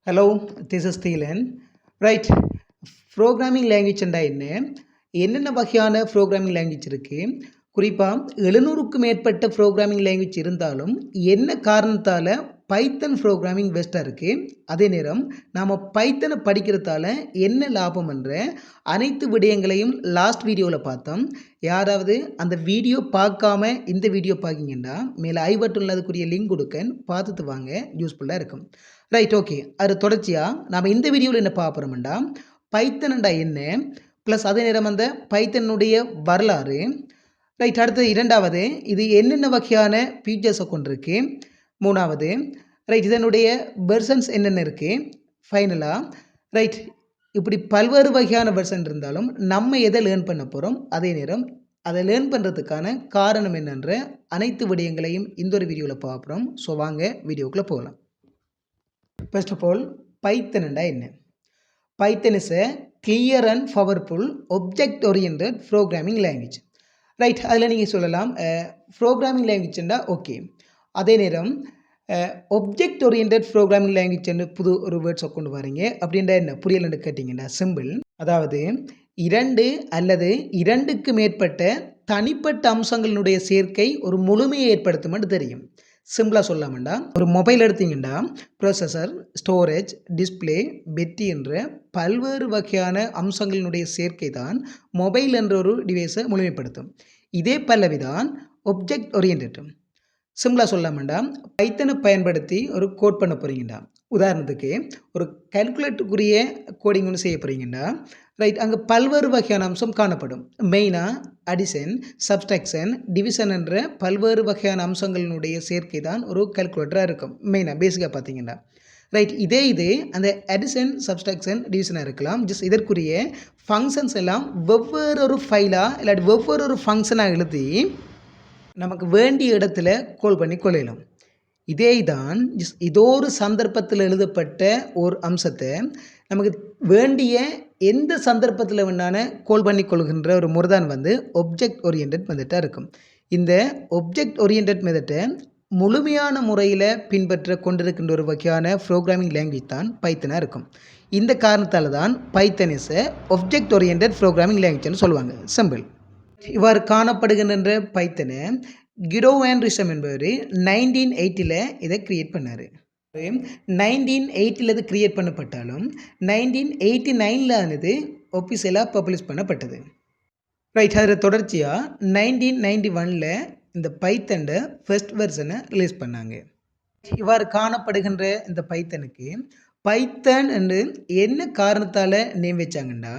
Hello, this is THIKiLAN. Right, programming language என்னென்ன வகையான programming language இருக்குது? குறிப்பாக 700க்கும் மேற்பட்ட ப்ரோக்ராமிங் லாங்குவேஜ் இருந்தாலும் என்ன காரணத்தால் பைத்தன் ப்ரோக்ராமிங் பெஸ்ட்டாக இருக்குது? அதே நேரம் நாம் பைத்தனை படிக்கிறதால என்ன லாபம் என்ற அனைத்து விடயங்களையும் லாஸ்ட் வீடியோவில் பார்த்தோம். யாராவது அந்த வீடியோ பார்க்காம இந்த வீடியோ பார்க்கிங்கன்னா மேலே ஐ பட்டனில் அதுக்குரிய லிங்க் கொடுக்கேன், பார்த்துட்டு வாங்க, யூஸ்ஃபுல்லாக இருக்கும். Right, okay. அது தொடர்ச்சியாக நாம் இந்த வீடியோவில் என்ன பார்க்குறோம்டா, பைத்தன்டா என்ன ப்ளஸ் அதே நேரம் அந்த பைத்தனுடைய வரலாறு. ரைட், அடுத்தது இரண்டாவது இது என்னென்ன வகையான ஃபீச்சர்ஸை கொண்டிருக்கு. மூணாவது ரைட் இதனுடைய வெர்ஷன்ஸ் என்னென்ன இருக்குது. ஃபைனலாக ரைட் இப்படி பல்வேறு வகையான வெர்ஷன் இருந்தாலும் நம்ம எதை லேர்ன் பண்ண போகிறோம், அதே நேரம் அதை லேர்ன் பண்ணுறதுக்கான காரணம் என்னென்ற அனைத்து விடயங்களையும் இந்த ஒரு வீடியோவில் பார்க்குறோம். ஸோ வாங்க வீடியோக்குள்ளே போகலாம். ஃபர்ஸ்ட் ஆஃப் ஆல் பைத்தன்டா என்ன? Python is a clear and powerful object oriented programming language. Right, அதில் நீங்கள் சொல்லலாம் ப்ரோக்ராமிங் லாங்குவேஜ்ண்டா ஓகே. அதே நேரம் ஒப்ஜெக்ட் ஓரியன்ட் ப்ரோக்ராமிங் லாங்குவேஜ்னு புது ஒரு வேர்ட்ஸை கொண்டு வரீங்க அப்படின்ற என்ன புரியலன்னு கேட்டிங்கன்னா சிம்பிள். அதாவது இரண்டு அல்லது இரண்டுக்கு மேற்பட்ட தனிப்பட்ட அம்சங்களினுடைய சேர்க்கை ஒரு முழுமையை ஏற்படுத்தும்னு தெரியும். சிம்பிளாக சொல்லாமண்டா ஒரு மொபைல் எடுத்தீங்கன்னா ப்ராசஸர், ஸ்டோரேஜ், டிஸ்பிளே, பேட்டரி என்ற பல்வேறு வகையான அம்சங்களினுடைய சேர்க்கை தான் மொபைல் என்ற ஒரு டிவைஸை முழுமைப்படுத்தும். இதே பல்லவிதான் ஒப்ஜெக்ட் ஓரியன்ட். சிம்பிளாக சொல்லாமண்டா பைத்தனை பயன்படுத்தி ஒரு கோட் பண்ண போகிறீங்கண்டா, உதாரணத்துக்கு ஒரு கால்குலேட்டருக்குரிய கோடிங் ஒன்று செய்ய போகிறீங்கண்டா, ரைட், அங்கே பல்வேறு வகையான அம்சம் காணப்படும். மெயினாக அடிஷன், சப்ஸ்ட்ராக்ஷன், டிவிஷன் என்ற பல்வேறு வகையான அம்சங்களினுடைய சேர்க்கை தான் ஒரு கால்குலேட்டராக இருக்கும். மெயினாக பேசிக்காக பார்த்தீங்கன்னா ரைட், இது அந்த அடிஷன், சப்ஸ்ட்ராக்ஷன், டிவிஷனாக இருக்கலாம். ஜஸ்ட் இதற்குரிய ஃபங்க்ஷன்ஸ் எல்லாம் வெவ்வேறு ஒரு ஃபைலாக இல்லாட்டி வெவ்வேறு ஒரு ஃபங்க்ஷனாக எழுதி நமக்கு வேண்டிய இடத்துல கால் பண்ணி கொள்ளலாம். இதே தான் இதோ ஒரு சந்தர்ப்பத்தில் எழுதப்பட்ட ஒரு அம்சத்தை நமக்கு வேண்டிய எந்த சந்தர்ப்பத்தில் வேணான கால் பண்ணி கொள்கின்ற ஒரு முறைதான் ஒப்ஜெக்ட் ஓரியன்ட் மெத்தடாக இருக்கும். இந்த ஒப்ஜெக்ட் ஓரியன்ட் மெத்தடை முழுமையான முறையில் பின்பற்ற கொண்டிருக்கின்ற ஒரு வகையான ப்ரோக்ராமிங் லாங்குவேஜ் தான் பைத்தனாக இருக்கும். இந்த காரணத்தால் தான் பைத்தன் இஸ் ஒப்ஜெக்ட் ஓரியன்ட் ப்ரோக்ராமிங் லாங்குவேஜ்னு சொல்லுவாங்க. சிம்பிள். இவ்வாறு காணப்படுகின்ற பைத்தனை கிடோ ஆண்ட்ரிசம் என்பவர் 1980 இதை கிரியேட் பண்ணார். 1980 இது கிரியேட் பண்ணப்பட்டாலும் 1989 ஒஃபிஷியலாக பப்ளிஷ் பண்ணப்பட்டது. ரைட், அதில் தொடர்ச்சியாக 1991 இந்த பைத்தன் ஃபர்ஸ்ட் வெர்ஷனை ரிலீஸ் பண்ணாங்க. இவ்வாறு காணப்படுகின்ற இந்த பைத்தனுக்கு பைத்தன் என்று என்ன காரணத்தால் நேம் வச்சாங்கன்னா,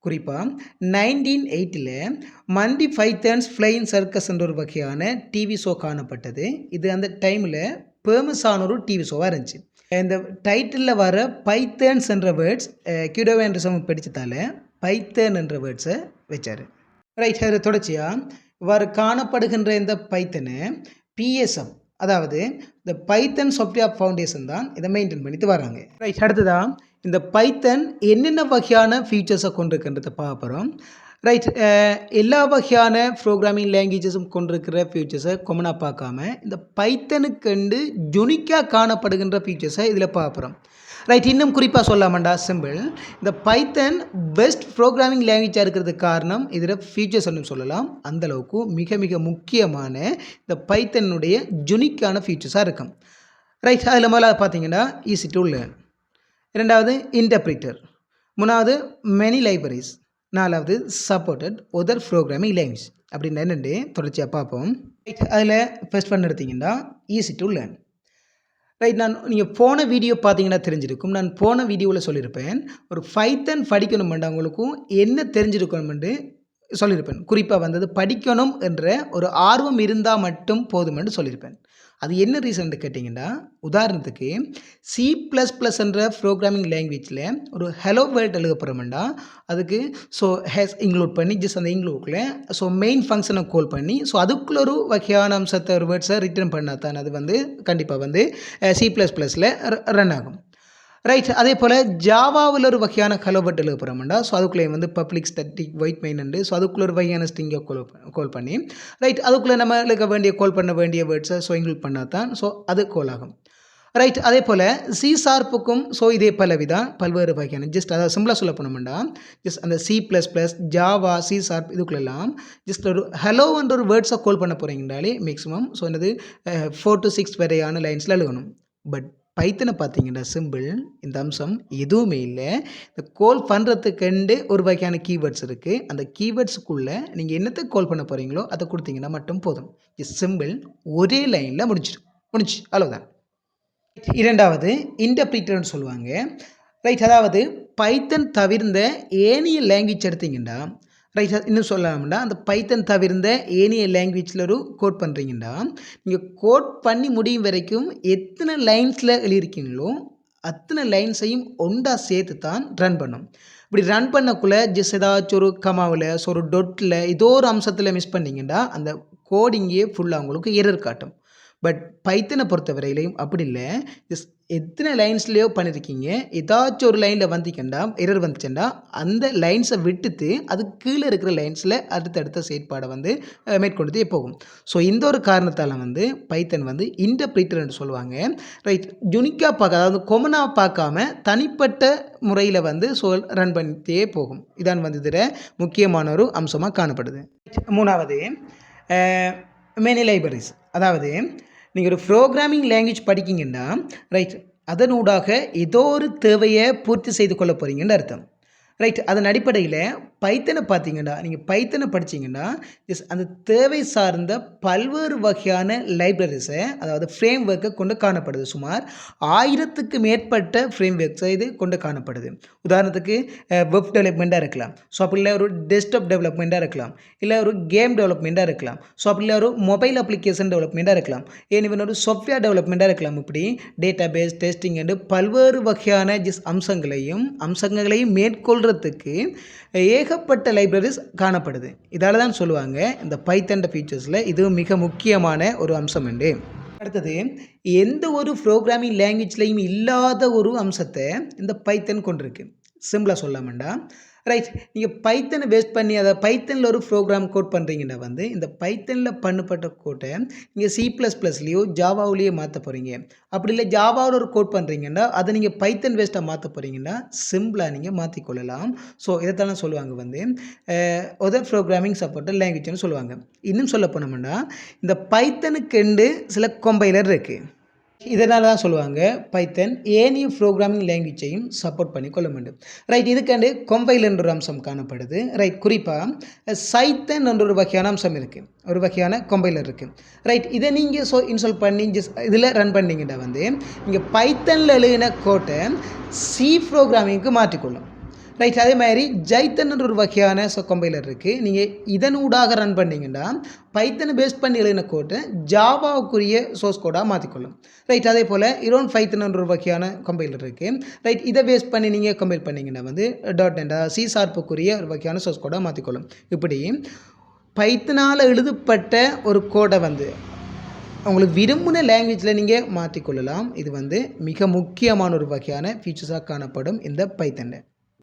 குறிப்பாக 1980 மண்டி பைத்தன்ஸ் ஃப்ளையிங் சர்க்கஸ் என்ற ஒரு வகையான டிவி ஷோ காணப்பட்டது. இது அந்த டைமில் ஃபேமஸான ஒரு டிவி ஷோவாக இருந்துச்சு. இந்த டைட்டிலில் வர பைத்தன்ஸ் என்ற வேர்ட்ஸ் கிடோ ஆண்ட்ரிசம் படித்ததால் பைத்தன் என்ற வேர்ட்ஸை வச்சார். ரைட், அதில் தொடர்ச்சியாக இவ்வாறு காணப்படுகின்ற இந்த பைத்தனை பிஎஸ்எம், அதாவது இந்த பைத்தன் சாஃப்ட்வேர் ஃபவுண்டேஷன் தான் இதை மெயின்டைன் பண்ணிட்டு வராங்க. ரைட், அடுத்ததான் இந்த பைத்தன் என்னென்ன வகையான ஃபீச்சர்ஸை கொண்டிருக்கின்றதை பார்க்குறோம். ரைட், எல்லா வகையான ப்ரோக்ராமிங் லாங்குவேஜஸும் கொண்டிருக்கிற ஃபீச்சர்ஸை கொமனாக பார்க்காம இந்த பைத்தனுக்கு யுனிக்காக காணப்படுகின்ற ஃபீச்சர்ஸை இதில் பார்க்குறோம். ரைட், இன்னும் குறிப்பாக சொல்லாமண்டா சிம்பிள், இந்த பைத்தன் பெஸ்ட் ப்ரோக்ராமிங் லாங்குவேஜாக இருக்கிறதுக்கு காரணம் இதில் ஃபீச்சர்ஸ்ன்னு சொல்லலாம். அந்தளவுக்கு மிக மிக முக்கியமான இந்த பைத்தனுடைய யுனிக்கான ஃபீச்சர்ஸாக இருக்கும். ரைட், அதில் முதல்ல பார்த்தீங்கன்னா ஈஸி டு லேர்ன், இரண்டாவது இன்டர்பிரிட்டர், மூணாவது மெனி லைப்ரரிஸ், நாலாவது சப்போர்ட்டட் ஒதர் ப்ரோக்ராமிங் லாங்குவேஜ் அப்படின்னு என்னென்னு தொடர்ச்சியாக பார்ப்போம். ரைட், அதில் ஃபர்ஸ்ட் ஒன் எடுத்திங்கன்னா ஈஸி டு லேர்ன். ரைட், நீங்கள் போன வீடியோ பார்த்தீங்கன்னா தெரிஞ்சிருக்கும். நான் போன வீடியோவில் சொல்லியிருப்பேன் ஒரு பைத்தன் படிக்கணுமெண்டு அவங்களுக்கும் என்ன தெரிஞ்சிருக்கணுமென்று சொல்லியிருப்பேன். குறிப்பாக படிக்கணும் என்ற ஒரு ஆர்வம் இருந்தால் மட்டும் போதுமென்று சொல்லியிருப்பேன். அது என்ன ரீசன் கேட்டிங்கன்னா, உதாரணத்துக்கு C++ என்ற ப்ரோக்ராமிங் லாங்குவேஜில் ஒரு ஹலோ வேர்ல்ட் எழுத போகிறோம்டா, அதுக்கு ஸோ ஹேஸ் இன்க்ளூட் பண்ணி ஜஸ்ட் அந்த இன்க்ளூடில் ஸோ மெயின் ஃபங்க்ஷனை கால் பண்ணி ஸோ அதுக்குள்ள ஒரு வகையான அம்சத்தை ஒரு வேர்ட்ஸை ரிட்டர்ன் பண்ணால் தான் அது கண்டிப்பாக C++ல் ரன் ஆகும். ரைட், அதே போல் ஜாவாவில் ஒரு வகையான ஹலோ வேர்ட் எழுத போகிறோம்டா, ஸோ அதுக்குள்ளே பப்ளிக் ஸ்டாட்டிக் வெயிட் மெயின் உண்டு. ஸோ அதுக்குள்ள ஒரு வகையான ஸ்ட்ரிங்கை கால் பண்ணி ரைட் அதுக்குள்ளே நம்ம எழுத வேண்டிய கால் பண்ண வேண்டிய வேர்ட்ஸை ஸோ இன்க்ளூட் பண்ணால் தான் ஸோ அது கால் ஆகும். ரைட். அதே போல் சி ஷார்ப்புக்கும் ஸோ இதே பலவிதான் பல்வேறு வகையான ஜஸ்ட் அதாவது சிம்பிளாக சொல்ல போனோம்னா ஜஸ்ட் அந்த C++, ஜாவா, சி ஷார்ப் இதுக்குள்ளெல்லாம் ஜஸ்ட் ஒரு ஹலோன்ற ஒரு வேர்ட்ஸை கால் பண்ண போகிறீங்கனாலே மேக்ஸிமம் ஸோ என்னது 4 to 6 வரையான லைன்ஸில் எழுதணும். பட் பைத்தனை பார்த்தீங்கன்னா சிம்பிள் இந்த அம்சம் எதுவுமே இல்லை. இந்த கால் பண்ணுறதுக்குண்டு ஒரு வகையான கீவேர்ட்ஸ் இருக்குது. அந்த கீவேர்ட்ஸுக்குள்ளே நீங்கள் என்னத்தை கால் பண்ண போகிறீங்களோ அதை கொடுத்தீங்கன்னா மட்டும் போதும். இட்ஸ் சிம்பிள், ஒரே லைனில் முடிஞ்சு அவ்வளோதான். இரண்டாவது இன்டர்பிரிட்டர்னு சொல்லுவாங்க. ரைட். அதாவது பைத்தன் தவிர்ந்த ஏனைய லாங்குவேஜ் எடுத்தீங்கன்னா ரைட். இன்னும் சொல்லலாம்னா அந்த பைத்தன் தவிர்ந்த ஏனைய லாங்குவேஜில் ஒரு கோட் பண்ணுறீங்கன்னா நீங்கள் கோட் பண்ணி முடியும் வரைக்கும் எத்தனை லைன்ஸில் எழுதியிருக்கீங்களோ அத்தனை லைன்ஸையும் ஒன்றா சேர்த்து தான் ரன் பண்ணும். இப்படி ரன் பண்ணக்குள்ளே ஜஸ்ட் ஏதாச்சும் ஒரு கமாவில் ஸோ ஒரு டொட்டில் ஏதோ ஒரு அம்சத்தில் மிஸ் பண்ணிங்கன்னா அந்த கோடிங்கே ஃபுல்லாக உங்களுக்கு எரர் காட்டும். பட் பைத்தனை பொறுத்த வரையிலையும் அப்படி இல்லை. ஜஸ்ட் எத்தனை லைன்ஸ்லேயோ பண்ணியிருக்கீங்க, ஏதாச்சும் ஒரு லைனில் வந்திக்கண்டா எரர் வந்துச்சுன்னா அந்த லைன்ஸை விட்டுட்டு அது கீழே இருக்கிற லைன்ஸில் அடுத்தடுத்த செயற்பாடை மேற்கொண்டுதே போகும். ஸோ இந்த ஒரு காரணத்தால் பைத்தன் இன்டர்பிரிட்டர்னு சொல்லுவாங்க. ரைட். யுனிக்காக பார்க்க அதாவது கொமனாக பார்க்காம தனிப்பட்ட முறையில் ஸோ ரன் பண்ணிட்டே போகும். இதான் இதில் முக்கியமான ஒரு அம்சமாக காணப்படுது. மூணாவது மெனி லைப்ரரிஸ். அதாவது நீங்கள் ஒரு ப்ரோக்ராமிங் லாங்குவேஜ் படிக்கிங்கன்னா ரைட் அதனூடாக ஏதோ ஒரு தேவையை பூர்த்தி செய்து கொள்ள போகிறீங்கன்னு அர்த்தம். ரைட். அதன் அடிப்படையில் பைத்தனை பார்த்தீங்கன்னா நீங்கள் பைத்தனை படித்தீங்கன்னா அந்த தேவை சார்ந்த பல்வேறு வகையான லைப்ரரிஸை அதாவது ஃப்ரேம் ஒர்க்கை கொண்டு காணப்படுது. சுமார் 1000க்கு மேற்பட்ட ஃப்ரேம் ஒர்க்ஸை இது கொண்டு காணப்படுது. உதாரணத்துக்கு வெப் டெவலப்மெண்ட்டாக இருக்கலாம், ஸோ அப்படி இல்லை ஒரு டெஸ்க்டாப் டெவலப்மெண்ட்டாக இருக்கலாம், இல்லை ஒரு கேம் டெவலப்மெண்ட்டாக இருக்கலாம், ஸோ அப்படி இல்லை ஒரு மொபைல் அப்ளிகேஷன் டெவலப்மெண்ட்டாக இருக்கலாம், ஏன் ஒரு சாஃப்ட்வேர் டெவலப்மெண்ட்டாக இருக்கலாம். இப்படி டேட்டா பேஸ் டெஸ்டிங் என்று பல்வேறு வகையான அம்சங்களையும் மேற்கொள்கிறதுக்கு ஏகப்பட்ட லைப்ரரிஸ் காணப்படுது. இதால் தான் சொல்லுவாங்க இந்த பைத்தன் ஃபீச்சர்ஸில் இது மிக முக்கியமான ஒரு அம்சம் உண்டு. அடுத்தது எந்த ஒரு ப்ரோக்ராமிங் லாங்குவேஜ்லையும் இல்லாத ஒரு அம்சத்தை இந்த பைத்தன் கொண்டிருக்கு. சிம்பிளாக சொல்லாமண்டா ரைட். நீங்கள் பைத்தனை பேஸ்ட் பண்ணி அதை பைத்தனில் ஒரு ப்ரோக்ராம் கோட் பண்ணுறீங்கன்னா இந்த பைத்தனில் பண்ணப்பட்ட கோட்டை நீங்கள் C++லேயோ ஜாவாவிலேயோ மாற்ற போகிறீங்க. அப்படி இல்லை ஜாவாவில் ஒரு கோட் பண்ணுறீங்கன்னா அதை நீங்கள் பைத்தன் பேஸ்ட்டாக மாற்ற போகிறீங்கன்னா சிம்பிளாக நீங்கள் மாற்றிக்கொள்ளலாம். ஸோ இதைத்தான் சொல்லுவாங்க அதர் ப்ரோக்ராமிங் சப்போர்ட்டட் லாங்குவேஜ்னு சொல்லுவாங்க. இன்னும் சொல்ல போனோம்னா இந்த பைத்தனுக்குண்டு சில கம்பைலர் இருக்குது. இதனால தான் சொல்லுவாங்க பைத்தன் ஏனைய ப்ரோக்ராமிங் லாங்குவேஜையும் சப்போர்ட் பண்ணி கொள்ள வேண்டும். ரைட். இதுக்காண்டு கம்பைலர் என்ற ஒரு அம்சம் காணப்படுது. ரைட். குறிப்பாக சைத்தன் என்ற ஒரு வகையான அம்சம் இருக்குது, ஒரு வகையான கம்பைலர் இருக்குது. ரைட். இதை நீங்கள் இன்ஸ்டால் பண்ணி இதில் ரன் பண்ணிங்கன்னா நீங்கள் பைத்தனில் எழுதின கோட்டை சி ப்ரோக்ராமிங்க்கு மாற்றிக்கொள்ளும். ரைட். அதே மாதிரி ஜைத்தன் ஒரு வகையான கம்பைலர் இருக்குது. நீங்கள் இதனூடாக ரன் பண்ணிங்கன்னா பைத்தனை பேஸ்ட் பண்ணி எழுதின கோட்டை ஜாவாவுக்குரிய சோர்ஸ் கோடாக மாற்றிக்கொள்ளும். ரைட். அதே போல் இரோன் பைத்தன் ஒரு வகையான கம்பைலர் இருக்குது. ரைட். இதை பேஸ்ட் பண்ணி நீங்கள் கம்பைல் பண்ணிங்கன்னா .NET சி ஷார்ப்புக்குரிய ஒரு வகையான சோர்ஸ் கோடாக மாற்றிக்கொள்ளும். இப்படி பைத்தனால் எழுதப்பட்ட ஒரு கோடை உங்களுக்கு விரும்பின லாங்குவேஜில் நீங்கள் மாற்றிக்கொள்ளலாம். இது மிக முக்கியமான ஒரு வகையான ஃபீச்சர்ஸாக காணப்படும் இந்த பைத்தனை.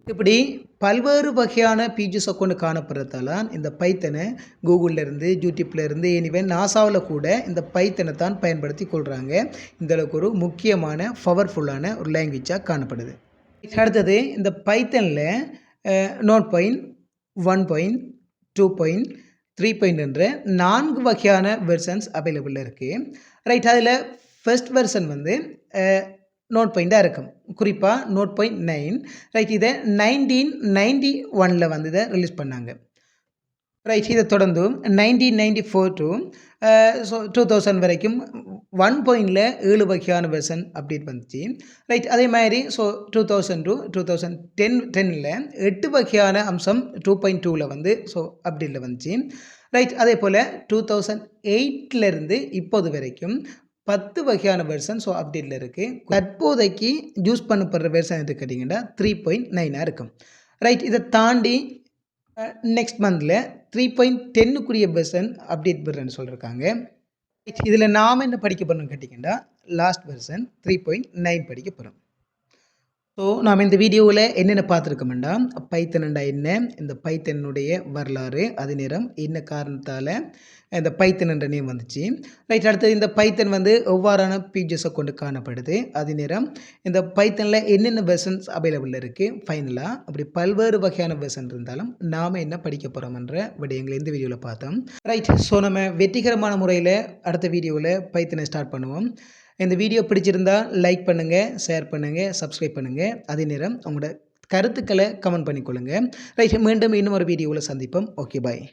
இப்படி பல்வேறு வகையான ஃபீச்சர்ஸை கொண்டு காணப்படுறதால இந்த பைத்தனை கூகுளிலேருந்து யூடியூப்லேருந்து எனிவே நாசாவில் கூட இந்த பைத்தனை தான் பயன்படுத்தி கொள்கிறாங்க. இந்தளவுக்கு ஒரு முக்கியமான பவர்ஃபுல்லான ஒரு லாங்குவேஜாக காணப்படுது. அடுத்தது இந்த பைத்தனில் .1, 1, 2, 3 என்ற 4 வகையான வெர்ஷன்ஸ் அவைலபிளாக இருக்குது. ரைட். அதில் ஃபர்ஸ்ட் வெர்ஷன் .NOTE இருக்கும். குறிப்பாக .9. ரைட். இதை 1991 இதை ரிலீஸ் பண்ணாங்க. ரைட். இதை தொடர்ந்து 1994 to 2000 வரைக்கும் 1.ல் 7 வகையான வெர்ஷன் அப்டேட் வந்துச்சு. ரைட். அதே மாதிரி 2000 to 2010ல் 8 வகையான அம்சம் 2.2ல் அப்டேட்டில் வந்துச்சு. ரைட். அதே போல் 2008லேருந்து இப்போது வரைக்கும் 10 வகையான வெர்ஷன் அப்டேட்டில் இருக்குது. தற்போதைக்கு யூஸ் பண்ணப்படுற வெர்ஷன் எது கேட்டிங்கன்னா 3.9 இருக்கும். ரைட். இதை தாண்டி நெக்ஸ்ட் மந்தில் 3.10க்குரிய வெர்ஷன் அப்டேட் பெறன்னு சொல்லியிருக்காங்க. இதில் நாம் என்ன படிக்க போகிறோம்னு கேட்டிங்கன்னா லாஸ்ட் வெர்ஷன் 3.9 படிக்க போகிறோம். ஸோ நாம் இந்த வீடியோவில் என்னென்ன பார்த்துருக்கோம்னா பைத்தன்டா என்ன, இந்த பைத்தனுடைய வரலாறு, அது நேரம் என்ன காரணத்தால் இந்த பைத்தன் என்ற நேம் வந்துச்சு. ரைட், அடுத்தது இந்த பைத்தன் வந்து எவ்வாறான ஃபீச்சர்ஸை கொண்டு காணப்படுது, அது நேரம் இந்த பைத்தனில் என்னென்ன வெர்ஷன்ஸ் அவைலபிள் இருக்குது, ஃபைனலாக அப்படி பல்வேறு வகையான வெர்ஷன் இருந்தாலும் நாம் என்ன படிக்க போகிறோம்ன்ற விடயங்களை இந்த வீடியோவில் பார்த்தோம். ரைட், ஸோ நம்ம வெற்றிகரமான முறையில் அடுத்த வீடியோவில் பைத்தனை ஸ்டார்ட் பண்ணுவோம். இந்த வீடியோ பிடிச்சிருந்தா லைக் பண்ணுங்கள், ஷேர் பண்ணுங்கள், சப்ஸ்கிரைப் பண்ணுங்கள். அதே நேரம் உங்களோட கருத்துக்களை கமெண்ட் பண்ணிக்கொள்ளுங்கள். ரைட், மீண்டும் இன்னும் ஒரு வீடியோவில் சந்திப்போம். ஓகே, பாய்.